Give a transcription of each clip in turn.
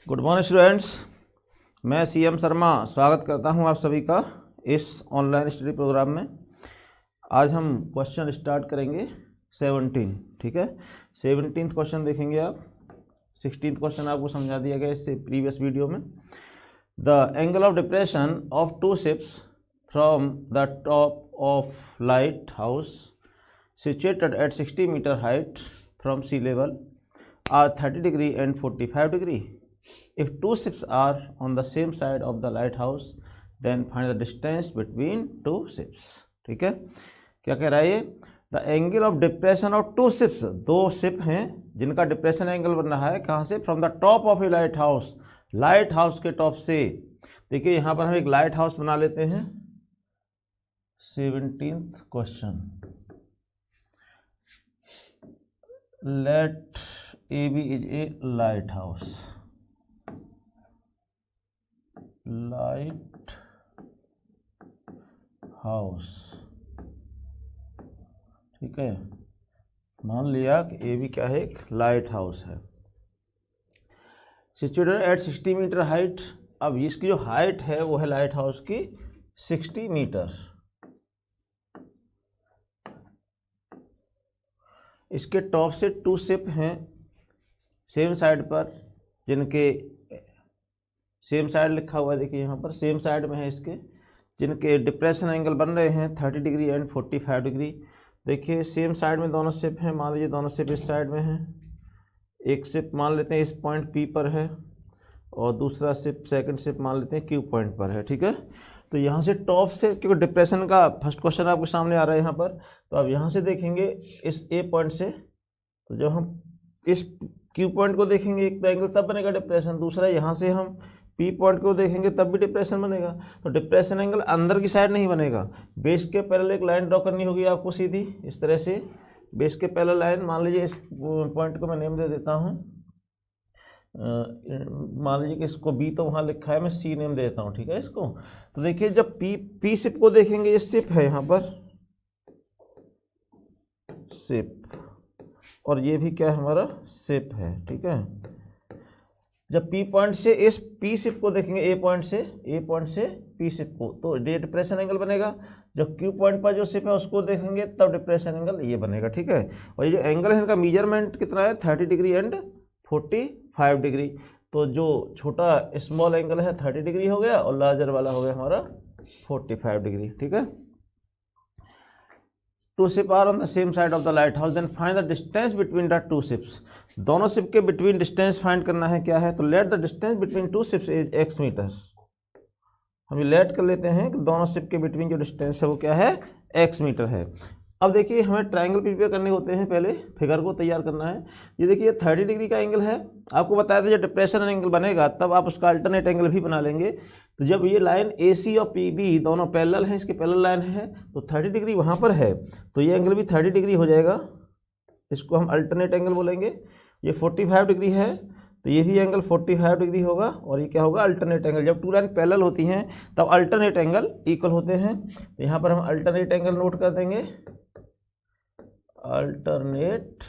Good morning students, मैं CM Sharma स्वागत करता हूं आप सभी का इस ऑनलाइन स्टडी प्रोग्राम में। आज हम क्वेश्चन स्टार्ट करेंगे 17। ठीक है, 17th क्वेश्चन देखेंगे आप। 16th क्वेश्चन आपको समझा दिया गया इससे प्रीवियस वीडियो में। The angle of depression of two ships from the top of lighthouse situated at 60 metre height from sea level are 30 degree and 45 degree. If two ships are on the same side of the lighthouse, then find the distance between two ships. ठीक है, क्या कह रहा है ये? The angle of depression of two ships, दो ship हैं जिनका डिप्रेशन एंगल बन रहा है कहाँ से? From the top of a lighthouse, light house के टॉप से। देखिए यहाँ पर हम एक लाइट हाउस बना लेते हैं। 17th question, let AB is a lighthouse. Light house, ठीक है, मान लिया कि ए भी क्या है? एक लाइट हाउस है। Situated at 60 metre height. अब इसकी जो हाइट है वो है लाइट हाउस की 60 मीटर। इसके टॉप से टू शिप हैं सेम साइड पर, जिनके सेम साइड लिखा हुआ है, देखिए यहाँ पर सेम साइड में है इसके, जिनके डिप्रेशन एंगल बन रहे हैं 30 डिग्री एंड 45 डिग्री। देखिए सेम साइड में दोनों शिप हैं। मान लीजिए दोनों शिप इस साइड में हैं। एक शिप मान लेते हैं इस पॉइंट पी पर है और दूसरा शिप सेकंड शिप मान लेते हैं क्यू पॉइंट पर है। ठीक है, तो यहाँ से टॉप से, क्योंकि डिप्रेशन का फर्स्ट क्वेश्चन आपके सामने आ रहा है यहाँ पर, तो अब यहाँ से देखेंगे इस ए पॉइंट से, तो जब हम इस क्यू पॉइंट को देखेंगे एक तो एंगल तब बनेगा डिप्रेशन, दूसरा यहाँ से हम पी पॉइंट को देखेंगे तब भी डिप्रेशन बनेगा। तो डिप्रेशन एंगल अंदर की साइड नहीं बनेगा। बेस के पैरेलल एक लाइन ड्रॉ करनी होगी आपको सीधी इस तरह से। बेस के पैरेलल लाइन, मान लीजिए इस पॉइंट को मैं नेम दे देता हूँ, मान लीजिए कि इसको बी तो वहाँ लिखा है, मैं सी नेम दे देता हूँ। ठीक है, इसको तो देखिए जब पी शिप को देखेंगे, ये शिप है यहाँ पर शिप, और ये भी क्या है हमारा शिप है। ठीक है, जब पी पॉइंट से इस पी शिप को देखेंगे, ए पॉइंट से पी शिप को, तो ये डिप्रेशन एंगल बनेगा। जब क्यू पॉइंट पर जो शिप है उसको देखेंगे तब डिप्रेशन एंगल ये बनेगा। ठीक है, और ये जो एंगल है इनका मेजरमेंट कितना है? 30 डिग्री एंड 45 डिग्री। तो जो छोटा स्मॉल एंगल है 30 डिग्री हो गया और लार्जर वाला हो गया हमारा 45 डिग्री। ठीक है, two ship are on the same side of the lighthouse, then find the distance between the two ships. दोनों शिप के बिटवीन डिस्टेंस फाइंड करना है। क्या है? तो let the distance between two ships is x metres. हम let कर लेते हैं कि दोनों शिप के बिटवीन जो डिस्टेंस है वो क्या है? x मीटर है। अब देखिए हमें ट्रायंगल प्रिपेयर करने होते हैं, पहले फिगर को तैयार करना है। ये देखिए 30 डिग्री का एंगल है, आपको बताया था जब डिप्रेशन एंगल बनेगा तब आप उसका अल्टरनेट एंगल भी बना लेंगे। तो जब ये लाइन AC और PB दोनों पैरेलल हैं, इसके पैरेलल लाइन है, तो 30 डिग्री वहाँ पर है, तो ये एंगल भी 30 डिग्री हो जाएगा। इसको हम अल्टरनेट एंगल बोलेंगे। ये 45 डिग्री है, तो ये भी एंगल 45 डिग्री होगा, और ये क्या होगा? Alternate angle. जब टू लाइन पैरेलल होती हैं तब अल्टरनेट एंगल इक्वल होते हैं। तो यहाँ पर हम अल्टरनेट एंगल नोट कर देंगे, अल्टरनेट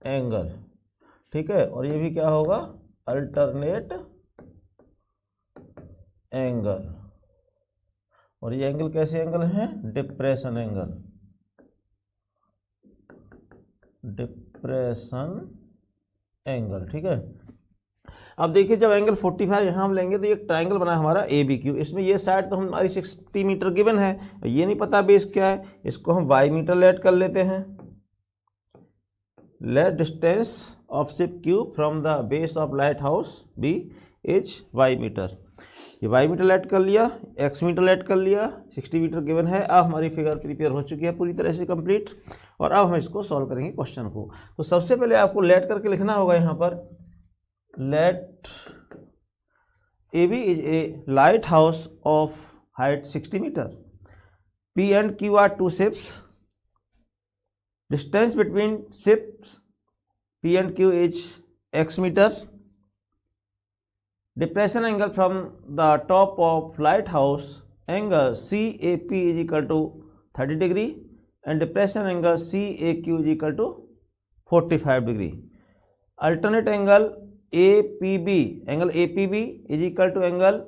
एंगल। ठीक है, और ये भी क्या होगा? Alternate angle. और ये एंगल कैसे एंगल है? Depression angle, depression angle. ठीक है, अब देखिए जब एंगल 45 यहाँ हम लेंगे तो ये ट्रायंगल बना हमारा ABQ। इसमें ये साइड तो हमारी 60 मीटर गिवन है, ये नहीं पता बेस क्या है, इसको हम y मीटर लेट कर लेते हैं। Let distance of ship Q from the base of lighthouse B is y metre. ये y मीटर लेट कर लिया, x मीटर लेट कर लिया, 60 मीटर गिवन है। अब हमारी फिगर प्रिपेयर हो चुकी है पूरी तरह से कंप्लीट, और अब हम इसको सॉल्व करेंगे क्वेश्चन को। तो सबसे पहले आपको लेट करके लिखना होगा यहाँ पर, let AB is a lighthouse of height 60 metre, P and Q are two ships, distance between ships P and Q is x meter, depression angle from the top of lighthouse angle CAP is equal to 30 degree and depression angle CAQ is equal to 45 degree. Alternate angle A P B, angle A P B is equal to angle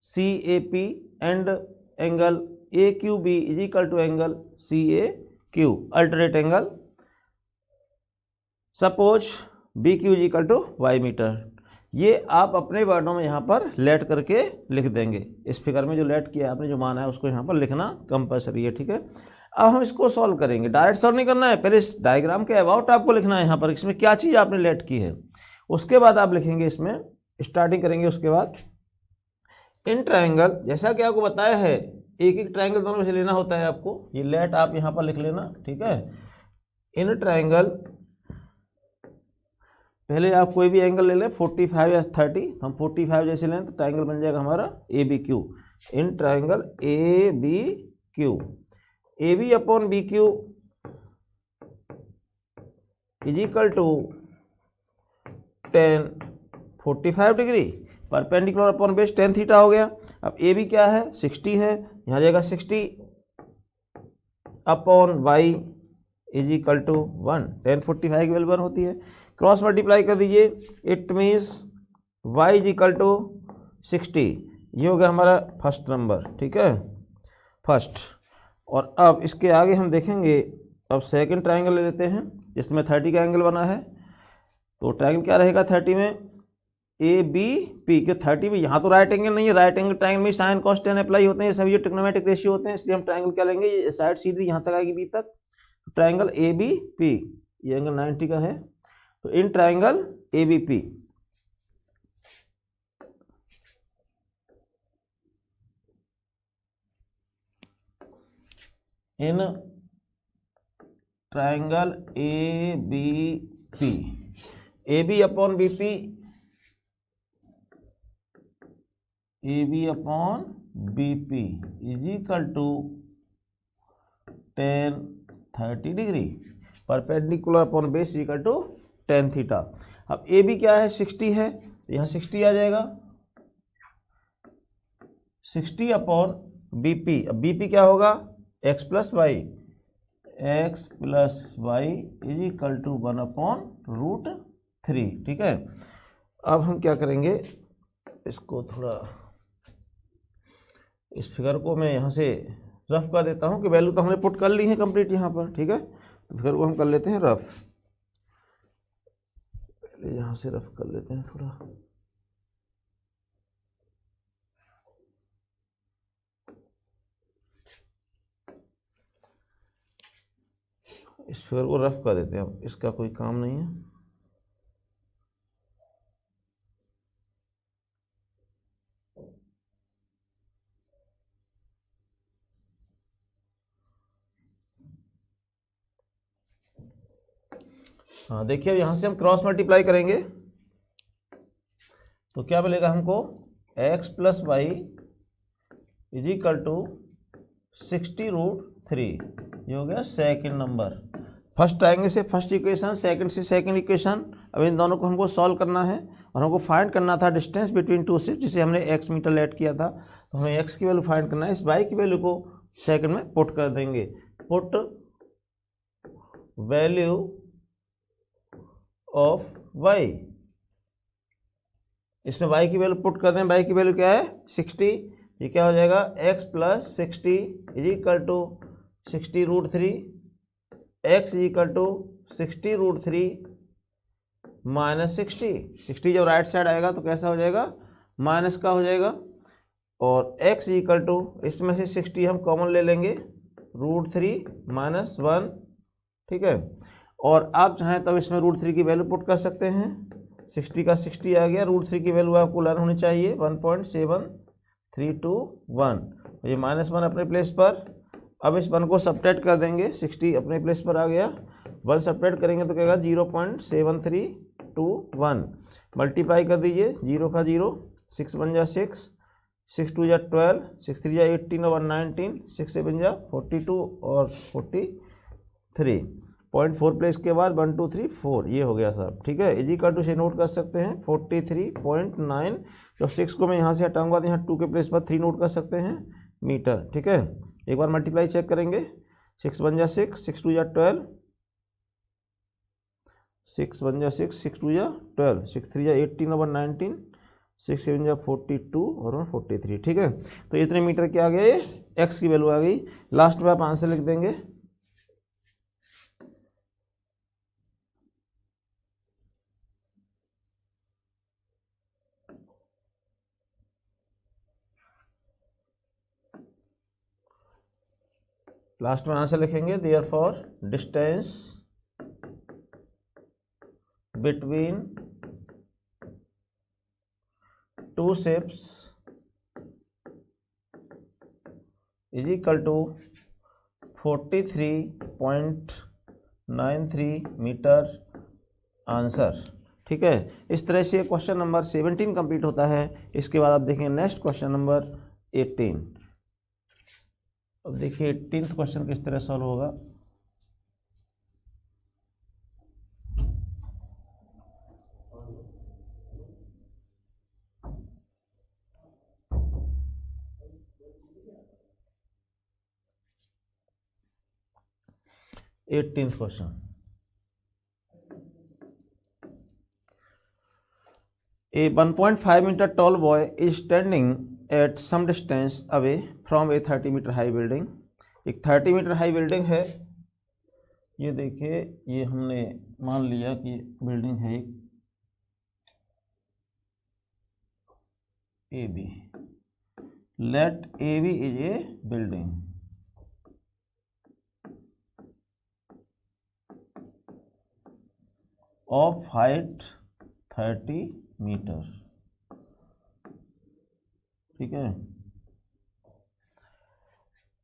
C A P and angle A Q B is equal to angle C A Q, alternate angle. Suppose B Q is equal to Y metre. ये आप अपने वर्डों में यहाँ पर late करके लिख देंगे। इस फिगर में जो लेट किया आपने, जो माना है, उसको यहाँ पर लिखना कंपलसरी है, ठीक है। अब हम इसको सॉल्व करेंगे। डायरेक्ट सॉल्व नहीं करना है, पहले इस डायग्राम के अबाउट आपको लिखना है यहाँ पर, इसमें क्या चीज़ आपने लेट की है, उसके बाद आप लिखेंगे। इसमें स्टार्टिंग करेंगे, उसके बाद इन ट्रायंगल, जैसा कि आपको बताया है, एक एक ट्रायंगल दोनों में से लेना होता है आपको। ये लेट आप यहाँ पर लिख लेना, ठीक है। इन ट्रायंगल, पहले आप कोई भी एंगल ले लें, 45 या 30। हम 45 जैसे लें तो ट्रायंगल बन जाएगा हमारा A B Q. In triangle A B Q, A B upon B Q is equal to 10 45 degree, perpendicular upon base tan theta हो गया। अब ए बी क्या है, 60 है, यहाँ जाएगा 60 upon Y is equal to 1, tan 45 की वैल्यू 1 होती है। क्रॉस मल्टीप्लाई कर दीजिए, it means Y is equal to 60, ये हो गया हमारा फर्स्ट नंबर, ठीक है, फर्स्ट। और अब इसके आगे हम देखेंगे, अब सेकंड ट्रायंगल ले लेते हैं, जिसमें 30 का एंगल बना है। तो ट्रायंगल क्या रहेगा 30 में, ए बी पी के 30 में, यहाँ तो राइट एंगल नहीं है, राइट एंगल ट्रायंगल में साइन कॉस टेन अप्लाई होते हैं, सभी ये ट्रिग्नोमेट्रिक रेशियो होते हैं, इसलिए हम ट्रायंगल क्या लेंगे, ये साइड सीधी यहाँ तक आएगी बी तक। ट्रायंगल ए बी पी, ये एंगल 90 का है, तो in triangle A B P in triangle A B P, A B upon B P, A B upon B P is equal to tan 30 degree, perpendicular upon base equal to tan theta. अब A B क्या है, 60 है, तो यहाँ 60 आ जाएगा, 60 upon B P. अब B P क्या होगा, x plus Y, X plus Y is equal to 1 upon √3, ठीक है। अब हम क्या करेंगे, इसको थोड़ा, इस फिगर को मैं यहाँ से रफ कर देता हूँ कि वैल्यू तो हमने पुट कर ली है कंप्लीट यहाँ पर, ठीक है। तो फिगर को हम कर लेते हैं रफ, पहले यहाँ से रफ कर लेते हैं थोड़ा। इस फिगर को रफ कर देते हैं, अब इसका कोई काम नहीं है। हाँ देखिए, यहाँ से हम क्रॉस मल्टीप्लाई करेंगे तो क्या मिलेगा हमको, x plus Y is equal to 60√3, ये हो गया सेकंड नंबर। फर्स्ट ट्रायंगल से फर्स्ट इक्वेशन, सेकंड से सेकंड इक्वेशन। अब इन दोनों को हमको सॉल्व करना है और हमको फाइंड करना था डिस्टेंस बिटवीन टू शिफ्ट, जिसे हमने x मीटर लेट किया था। तो हमें x की वैल्यू फाइंड करना है, इस y की वैल्यू को सेकंड में पुट कर देंगे। पुट वैल्यू ऑफ y, इसमें y की वैल्यू पुट कर दें। y की वैल्यू क्या है, 60, ये क्या हो जाएगा, x plus 60 is equal to 60√3, x is equal to 60√3 minus 60 जब राइट साइड आएगा तो कैसा हो जाएगा, माइनस का हो जाएगा। और x इज इक्वल टू, इसमें से 60 हम कॉमन ले लेंगे, √3 माइनस 1, ठीक है। और आप चाहें तब इसमें √3 की वैल्यू पुट कर सकते हैं। 60 का 60 आ गया, √3 की वैल्यू आपको लर्न होनी चाहिए 1.7321, ये -1 अपने प्लेस पर। अब इस 1 को सब्ट्रैक्ट कर देंगे, 60 अपने प्लेस पर आ गया, 1 सब्ट्रैक्ट करेंगे तो कहेगा 0.7321, मल्टीप्लाई कर दीजिए, 0 का 0, 6 1 जा 6, 6 2 जा 12, 6 3 जा 18 और 19, 6 7 जा 42 और 43, 0.4 प्लेस के बाद 1 2 3 4, ये हो गया साहब, ठीक है। इज इक्वल टू से नोट कर सकते हैं 43.9, जब 6 को मैं यहाँ से हटाऊंगा तो यहाँ 2 के प्लेस पर 3 नोट कर सकते हैं मीटर, ठीक है। एक बार मल्टीप्लाई चेक करेंगे, 6 1 जा 6, 6 2 जा 12, 6 1 जा 6, 6 2 जा 12, 6 3 जा 18 और 19, 6 7 जा 42 और 43, ठीक है। तो इतने मीटर क्या आ गया, ये एक्स की वैल्यू आ गई। लास्ट में आप आंसर लिख देंगे। लास्ट में आंसर लिखेंगे, therefore distance between two ships is equal to 43.93 metre answer, ठीक है। इस तरह से क्वेश्चन नंबर 17 कंप्लीट होता है। इसके बाद आप देखेंगे नेक्स्ट क्वेश्चन नंबर 18। अब देखिए 18th क्वेश्चन किस तरह सॉल्व होगा। Eighteenth question, a 1.5 metre tall boy is standing at some distance away from a 30 metre high building. एक 30 मीटर हाई बिल्डिंग है, ये देखिए, ये हमने मान लिया कि बिल्डिंग है एक A B. Let A B is a building of height 30 metre, ठीक है।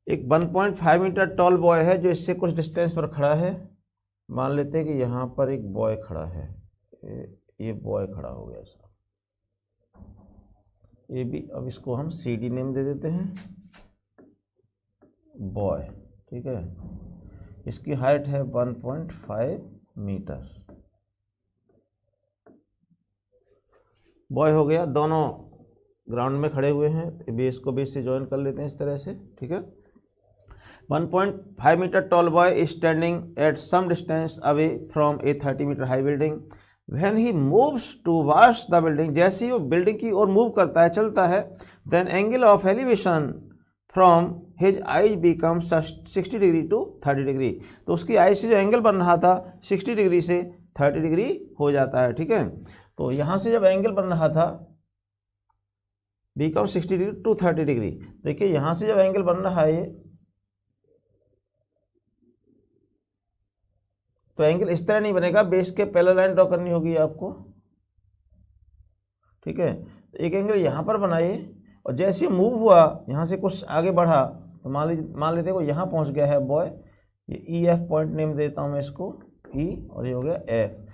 एक 1.5 मीटर टॉल बॉय है जो इससे कुछ डिस्टेंस पर खड़ा है। मान लेते हैं कि यहाँ पर एक बॉय खड़ा है, ये बॉय खड़ा हो गया साहब, ये भी। अब इसको हम सी डी नेम दे देते हैं, बॉय, ठीक है। इसकी हाइट है 1.5 मीटर। बॉय हो गया, दोनों ग्राउंड में खड़े हुए हैं, बेस को बेस से ज्वाइन कर लेते हैं इस तरह से, ठीक है। 1.5 metre tall boy is standing at some distance away from a 30 metre high building. When he moves towards the building, जैसे ही वो बिल्डिंग की ओर मूव करता है, चलता है, then angle of elevation from his eyes becomes 60 degree to 30 degree. तो उसकी आईज से जो एंगल बन रहा था 60 डिग्री से 30 डिग्री हो जाता है, ठीक है। तो यहाँ से जब एंगल बन रहा था बिकम 60 डिग्री टू 30 डिग्री, देखिए यहाँ से जब एंगल बन रहा है ये, तो एंगल इस तरह नहीं बनेगा, बेस के पैरेलल लाइन ड्रॉ करनी होगी आपको, ठीक है। तो एक एंगल यहाँ पर बनाइए, और जैसे मूव हुआ यहाँ से कुछ आगे बढ़ा, तो मान लेते हैं यहाँ पहुँच गया है बॉय, ये ई एफ पॉइंट नेम देता हूँ मैं इसको, ई, और ये हो गया एफ।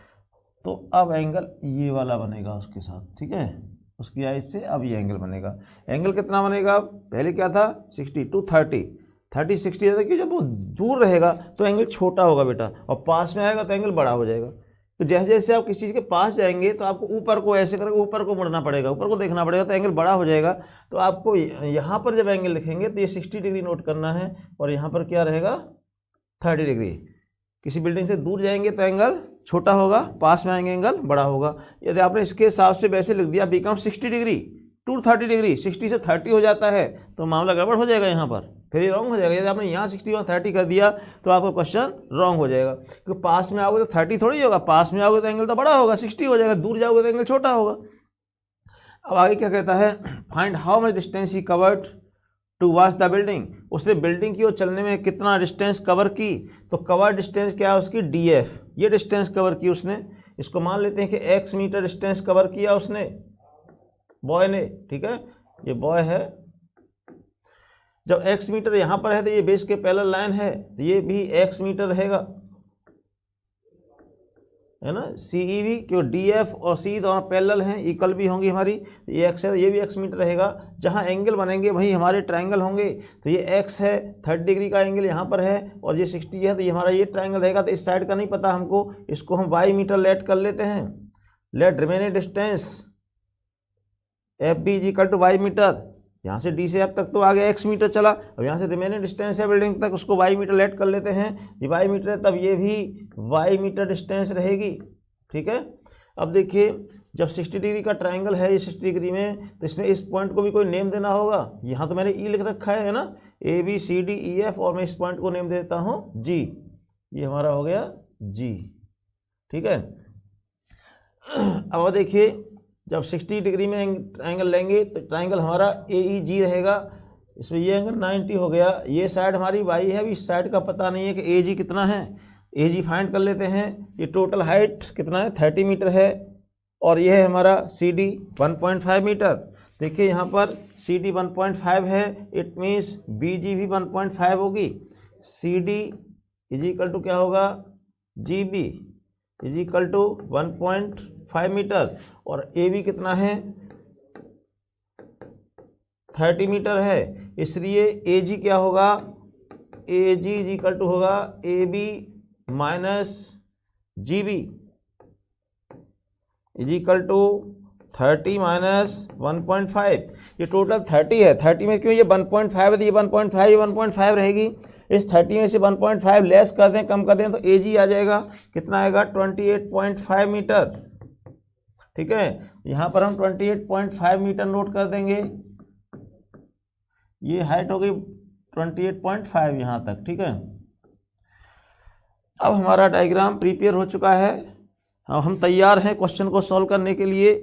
तो अब एंगल ये वाला बनेगा उसके साथ, ठीक है, उसकी आइज से अब ये एंगल बनेगा। एंगल कितना बनेगा, पहले क्या था 60 टू 30, 60 रहता, कि जब वो दूर रहेगा तो एंगल छोटा होगा बेटा, और पास में आएगा तो एंगल बड़ा हो जाएगा। तो जैसे जैसे आप किसी चीज़ के पास जाएंगे तो आपको ऊपर को ऐसे करके ऊपर को मुड़ना पड़ेगा, ऊपर को देखना पड़ेगा, तो एंगल बड़ा हो जाएगा। तो आपको यहाँ पर जब एंगल लिखेंगे तो ये 60 डिग्री नोट करना है, और यहाँ पर क्या रहेगा 30 डिग्री। किसी बिल्डिंग से दूर जाएंगे तो एंगल छोटा होगा, पास में आएंगे एंगल बड़ा होगा। यदि आपने इसके हिसाब से वैसे लिख दिया बिकम 60 डिग्री टू 30 डिग्री, 60 से 30 हो जाता है, तो मामला गड़बड़ हो जाएगा यहाँ पर, फिर ये रॉन्ग हो जाएगा। यदि आपने यहाँ 60 और 30 कर दिया तो आपका क्वेश्चन रॉन्ग हो जाएगा, क्योंकि पास में आओगे तो 30 थोड़ी होगा, पास में आओगे तो एंगल तो बड़ा होगा, 60 हो जाएगा, दूर जाओगे तो एंगल छोटा होगा। अब आगे क्या कहता है, find how much distance he covered towards the building. उसने बिल्डिंग की ओर चलने में कितना डिस्टेंस कवर की, तो कवर डिस्टेंस क्या है उसकी DF, ये डिस्टेंस कवर की उसने। इसको मान लेते हैं कि x मीटर डिस्टेंस कवर किया उसने, बॉय ने, ठीक है, ये बॉय है। जब x मीटर यहाँ पर है तो ये बेस के पैरेलल लाइन है, तो ये भी x मीटर रहेगा, है ना। CEV क्यों, DF और C दोनों पैरेलल हैं, इक्वल भी होंगी हमारी, ये x है, ये भी x मीटर रहेगा। जहाँ एंगल बनेंगे वहीं हमारे ट्रायंगल होंगे, तो ये x है, 30 डिग्री का एंगल यहाँ पर है, और ये 60 है, तो ये हमारा ये ट्रायंगल रहेगा। तो इस साइड का नहीं पता हमको, इसको हम y मीटर लेट कर लेते हैं। Let remaining distance FB is equal to y metre. यहाँ से D से F तक तो आगे x मीटर चला, अब यहाँ से रिमेनिंग डिस्टेंस है बिल्डिंग तक, उसको y मीटर लेट कर लेते हैं। ये y मीटर है, तब ये भी y मीटर डिस्टेंस रहेगी, ठीक है। अब देखिए जब 60 डिग्री का ट्राइंगल है ये 60 डिग्री में, तो इसमें इस पॉइंट को भी कोई नेम देना होगा। यहाँ तो मैंने ई लिख रखा है ना, ABCDEF, और मैं इस पॉइंट को नेम देता हूँ G। ये हमारा हो गया G, ठीक है। अब देखिए जब 60 डिग्री में एंगल लेंगे तो ट्राइंगल हमारा AEG रहेगा। इसमें ये एंगल 90 हो गया। ये साइड हमारी y है, अभी इस साइड का पता नहीं है कि AG कितना है। AG फाइंड कर लेते हैं। ये टोटल हाइट कितना है, 30 मीटर है, और ये है हमारा CD 1.5 मीटर। देखिए यहाँ पर CD 1.5 है, इट मीन्स BG भी 1.5 होगी। CD इज इक्वल टू क्या होगा, GB is equal to 1.5 metre, और AB कितना है, 30 मीटर है। इसलिए AG क्या होगा, AG इज इक्वल टू होगा AB minus GB is equal to 30 minus 1.5। ये टोटल 30 है। 30 में क्यों, ये 1.5 है, तो ये 1.5 ये 1.5 रहेगी। इस 30 में से 1.5 लेस कर दें, कम कर दें, तो AG आ जाएगा, कितना आएगा, 28.5 मीटर, ठीक है। यहाँ पर हम 28.5 मीटर नोट कर देंगे। ये हाइट हो गई 28.5 यहाँ तक, ठीक है। अब हमारा डायग्राम प्रिपेयर हो चुका है, हम तैयार हैं क्वेश्चन को सॉल्व करने के लिए।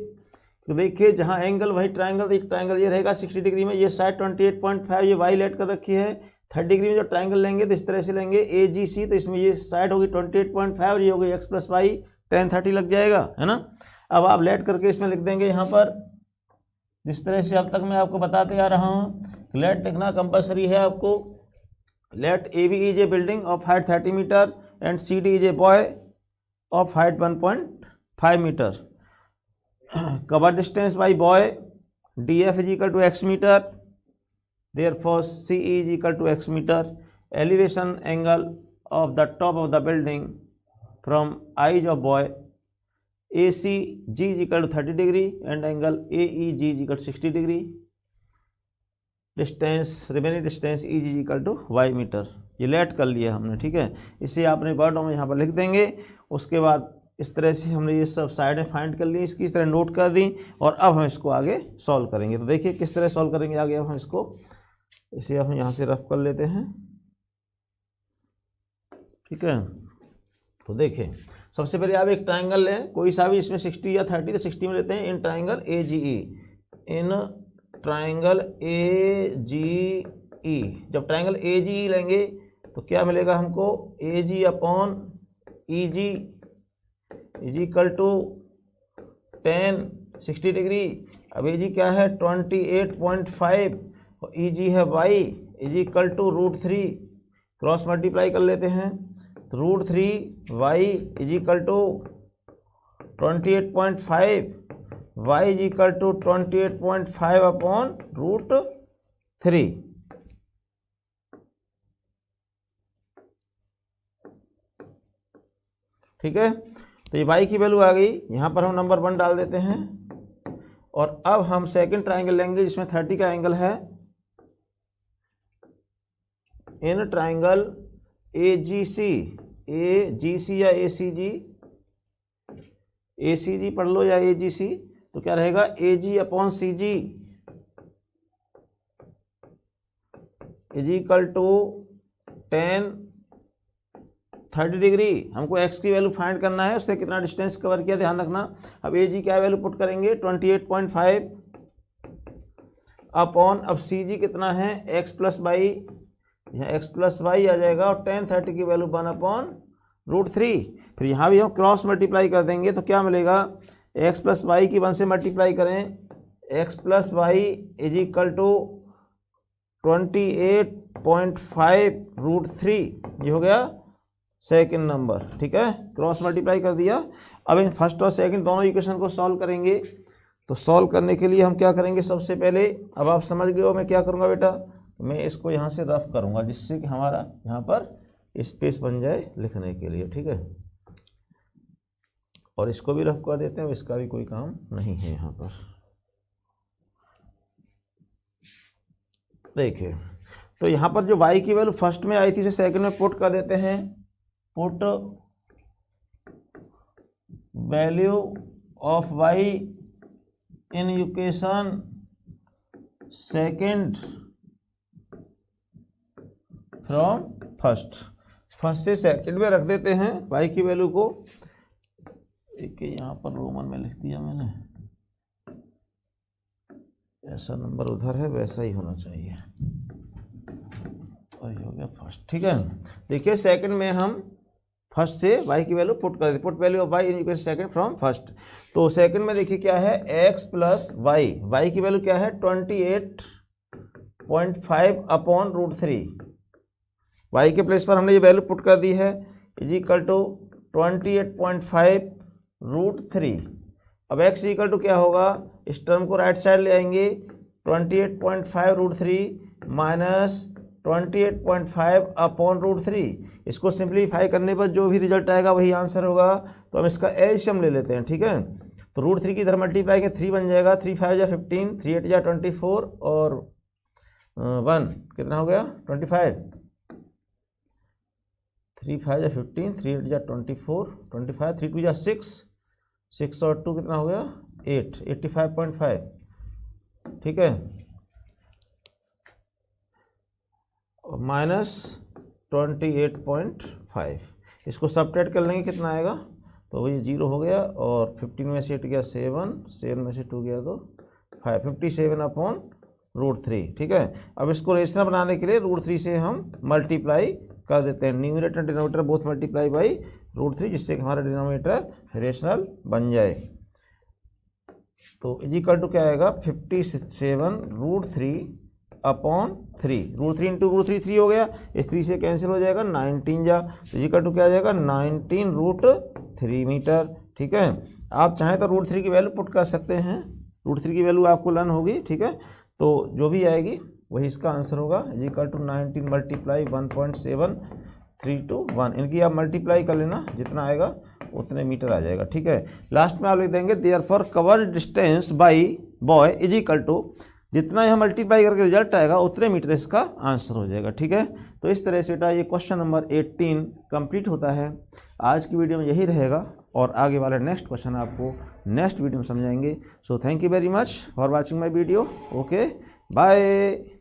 तो देखिए जहाँ एंगल वही ट्राइंगल, तो एक ट्राइंगल ये रहेगा 60 डिग्री में, ये साइड 28.5 ये वाई लेट कर रखी है। 30 डिग्री में जो ट्राइंगल लेंगे तो इस तरह से लेंगे AGC, तो इसमें ये साइड होगी 28.5 और ये होगी x प्लस वाई, tan 30 लग जाएगा, है ना। अब आप लेट करके इसमें लिख देंगे यहाँ पर, जिस तरह से अब तक मैं आपको बताते आ रहा हूँ। लेट लिखना कंपलसरी है आपको। Let AB is a building of height 30 metre and CD is a boy of height 1.5 metre. Cover distance by boy DF is equal to x metre, therefore CE is equal to x meter. Elevation angle of the top of the building from eyes of boy ACG is equal to 30 degree and angle AEG is equal to 60 degree. Distance, remaining distance EG is equal to y metre. ये let कर लिया हमने, ठीक है। इसे आपने वर्डों में यहाँ पर लिख देंगे। उसके बाद इस तरह से हमने ये सब साइडें फाइंड कर ली, इसकी इस तरह नोट कर दी, और अब हम इसको आगे सॉल्व करेंगे। तो देखिए किस तरह सॉल्व करेंगे आगे। अब हम इसको, इसे हम यहाँ से रफ कर लेते हैं, ठीक है। तो देखिए सबसे पहले आप एक ट्राइंगल लें, कोई सा भी, इसमें 60 या 30, तो 60 में लेते हैं। In triangle AGE, in triangle AGE। जब ट्राइंगल AGE लेंगे तो क्या मिलेगा हमको, AG upon EG is equal to tan 60 degree. अब AG क्या है, 28.5, और EG है y is equal to √3, cross multiply कर लेते हैं, तो √3y is equal to 28.5, y is equal to 28.5 upon √3। ठीक है, तो ये y की वैल्यू आ गई। यहाँ पर हम नंबर 1 डाल देते हैं, और अब हम सेकंड ट्राइंगल लेंगे जिसमें 30 का एंगल है। इन ट्राइंगल AGC या ACG पढ़ लो या AGC, तो क्या रहेगा, AG upon CG is equal to tan 30 degree. हमको x की वैल्यू फाइंड करना है, उसने कितना डिस्टेंस कवर किया, ध्यान रखना। अब AG क्या वैल्यू पुट करेंगे, 28.5 अपॉन, अब CG कितना है, x प्लस वाई, यहाँ x प्लस वाई आ जाएगा, और tan 30 की वैल्यू 1 अपॉन √3। फिर यहाँ भी हम क्रॉस मल्टीप्लाई कर देंगे, तो क्या मिलेगा, x प्लस वाई की 1 से मल्टीप्लाई करें, x plus Y is equal to 28.5 √3। ये हो गया सेकंड नंबर, ठीक है। क्रॉस मल्टीप्लाई कर दिया। अब इन फर्स्ट और सेकंड दोनों इक्वेशन को सॉल्व करेंगे। तो सॉल्व करने के लिए हम क्या करेंगे, सबसे पहले, अब आप समझ गए हो मैं क्या करूँगा बेटा, मैं इसको यहाँ से रफ करूँगा, जिससे कि हमारा यहाँ पर स्पेस बन जाए लिखने के लिए, ठीक है। और इसको भी रफ कर देते हैं, इसका भी कोई काम नहीं है यहाँ पर। देखिए, तो यहाँ पर जो y की वैल्यू फर्स्ट में आई थी, उसे सेकंड में पुट कर देते हैं। Put value of y in equation second from first. First से सेकेंड में रख देते हैं वाई की वैल्यू को। एक यहाँ पर रोमन में लिख दिया मैंने, ऐसा नंबर उधर है वैसा ही होना चाहिए, और ये हो गया फर्स्ट। ठीक है, देखिए सेकंड में हम फर्स्ट से वाई की वैल्यू पुट कर देते, put value of y in equation second from first. तो सेकंड में देखिए क्या है, एक्स प्लस वाई, वाई की वैल्यू क्या है 28.5 अपॉन रूट 3। वाई के प्लेस पर हमने ये वैल्यू पुट कर दी है, इज इक्वल टू 28.5 रूट 3। अब x इक्वल टू क्या होगा, इस टर्म को राइट साइड ले आएंगे, 28.5 रूट 3 माइनस 28.5 अपॉन रूट 3। इसको सिंप्लीफाई करने पर जो भी रिजल्ट आएगा वही आंसर होगा। तो हम इसका एलसीएम ले लेते हैं। ठीक है, तो रूट 3 की इधर मल्टीप्लाई करेंगे, 3 बन जाएगा, 3 5 जा 15, 3 8 जा 24 और 1 कितना हो गया 25। 3 5 जा 15, 3 8 जा 24, 25, 3 2 जा 6, 6 और 2 कितना हो गया 8, 85.5। ठीक है, माइनस 28.5, इसको सब्ट्रैक्ट कर लेंगे कितना आएगा, तो ये 0 हो गया, और 15 में से 8 गया 7, 7 में से 2 गया तो 5, 57 अपॉन रूट 3। ठीक है, अब इसको रेशनल बनाने के लिए रूट 3 से हम मल्टीप्लाई कर देते हैं, numerator denominator both multiply by root 3, जिससे कि हमारा डिनोमिनेटर रेशनल बन जाए। तो इज इक्वल टू क्या आएगा 57 root 3 upon 3, root 3 into root 3 3 हो गया, इस 3 से कैंसिल हो जाएगा 19 जा, तो इज इक्वल टू क्या आ जाएगा 19 रूट 3 मीटर। ठीक है, आप चाहें तो रूट 3 की वैल्यू पुट कर सकते हैं, रूट 3 की वैल्यू आपको लर्न होगी। ठीक है, तो जो भी आएगी वही इसका आंसर होगा, इज इक्वल टू 19 मल्टीप्लाई 1.732 इनकी आप मल्टीप्लाई कर लेना, जितना आएगा उतने मीटर आ जाएगा। ठीक है, लास्ट में आप लिख देंगे therefore covered distance by boy is equal to, जितना यह मल्टीप्लाई करके रिजल्ट आएगा उतने मीटर इसका आंसर हो जाएगा। ठीक है, तो इस तरह से बेटा ये क्वेश्चन नंबर 18 कंप्लीट होता है। आज की वीडियो में यही रहेगा, और आगे वाला नेक्स्ट क्वेश्चन आपको नेक्स्ट वीडियो में समझाएंगे। So thank you very much for watching my video. Okay, bye.